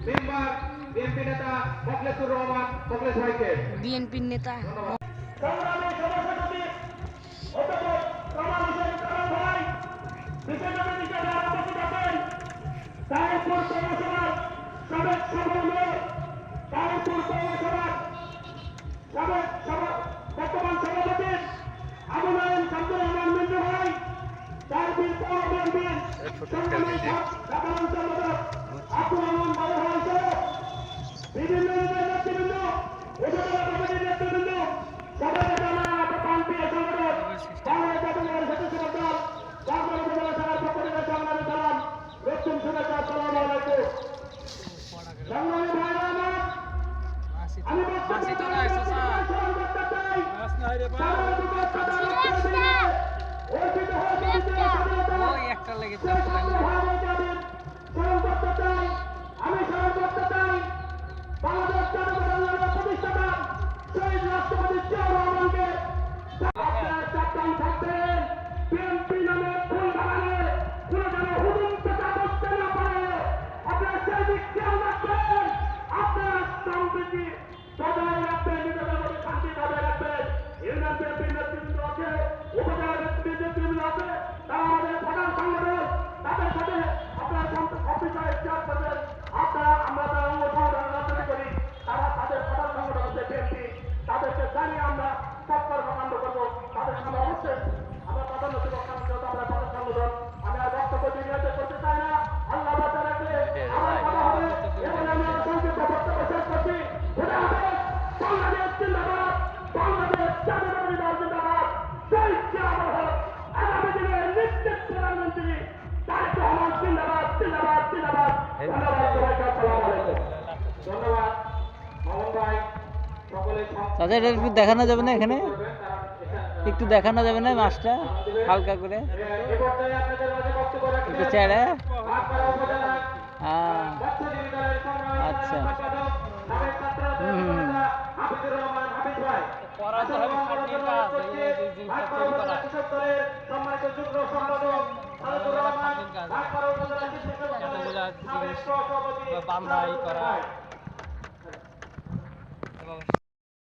Member BNP নেতা মোখলেসুর রহমান মোখলেস ভাইকে। বিএনপির নেতা সংগ্রামী সভাপতি অধ্যাপক কামাল হোসেন কামাল ভাই বিশেষ অতিথি হিসেবে উপস্থিত আছেন তাহিরপুর পৌরসভার সাবেক সভাপতি, তাহিরপুর পৌরসভার সাবেক বর্তমান সভাপতি আবু নাইম শামসুর রহমান মিন্টু ভাই, তাহিরপুর পৌর বিএনপির সংগ্রামী সাধারণ সম্পাদক আব্দুর রহমান বাবু ভাই সহ বিভিন্ন নেতৃবৃন্দ, উপজেলা কমিটির নেতৃবৃন্দ, সবাইকে জানাই আমার প্রান্তীয় সংগঠন বাংলাদেশ জাতীয়তাবাদী স্বেচ্ছাসেবক দল বাগমারা উপজেলা শাখার পক্ষ থেকে সংগ্রামী সালাম, রক্তিম শুভেচ্ছা, আসসালামু আলাইকুম। সংগ্রামী ভাইরা আমার, আমি বক্তব্য স্মরণ করতে চাই সারা যুগের প্রধান অর্থনীতি অর্জিত হয়েছে স্বেচ্ছাসেবক ভাইদের দাবির স্মরণ করতে চাই। আমি স্মরণ করতে চাই বাংলাদেশ জাতীয়তাবাদী দলের প্রতিষ্ঠাতা শহীদ রাষ্ট্রপতি জিয়াউর রহমানকে। আপনার চাপটান থাকবেন বিএনপি নামে ফুল বাগানে কোনো যেন হুজুম পেটা বসতে না পারে, আপনার সেই দিক খেয়াল রাখবেন। আপনার সম্প্রীতি বজায় রাখবেন, নিজেদের মধ্যে শান্তি বজায় রাখবেন। ইউনিয়ন বিএনপির নেতৃবৃন্দ আছে, উপজেলা নেতৃবৃন্দ আছে, তারা আমাদের প্রধান সংগঠন, তাদের সাথে আপনার অফিসার ইতিহাস করবেন। আপনারা আমরা তারা অঙ্গ সংগঠন রাজনীতি করি, তারা তাদের প্রধান সংগঠন হচ্ছে বিএনপি, তাদেরকে জানিয়ে আমরা কর্মকাণ্ড করবো। তাদের সামনে অবশ্যই আমরা প্রাধান্য দেব, আমরা প্রধান সংগঠন। আমি আর বক্তব্য দীর্ঘায়িত করতে চাই না, আল্লাহ বাঁচা রাখলে আমার কথা হবে এবং আমি আমার সংক্ষিপ্ত বক্তব্য শেষ করছি। ঘুরে হবে বাংলাদেশ জিন্দাবাদ, বাংলাদেশ জাতীয়তাবাদী দল জিন্দাবাদ, শহীদ জিয়াউর রহমান আগামী দিনে নিশ্চিত প্রধানমন্ত্রী তারেক রহমান জিন্দাবাদ, জিন্দাবাদ, জিন্দাবাদ। ধন্যবাদ সবাইকে, আসসালামু আলাইকুম। ধন্যবাদ মোহন ভাই। সকলে তাদের একটু দেখানো যাবে না, এখানে একটু দেখানো যাবে না মাছটা হালকা করে এই পর্যায়ে আপনাদের মাঝে বক্তব্য রাখছেন একটু ছেড়ে। ভাটপাড়া উপজেলা হ্যাঁ মৎস্যজীবী দলের সংগ্রামী আচ্ছা। সম্পাদক সাবেক ছাত্র নেতা হাফিজুর রহমান হাফিজ ভাই। ভাটপাড়া উপজেলা কৃষক দলের সম্মানিত যুগ্ম সম্পাদক সালেকুর রহমান, ভাটপাড়া উপজেলা কৃষক দলের সাবেক সহসভাপতি ভাই।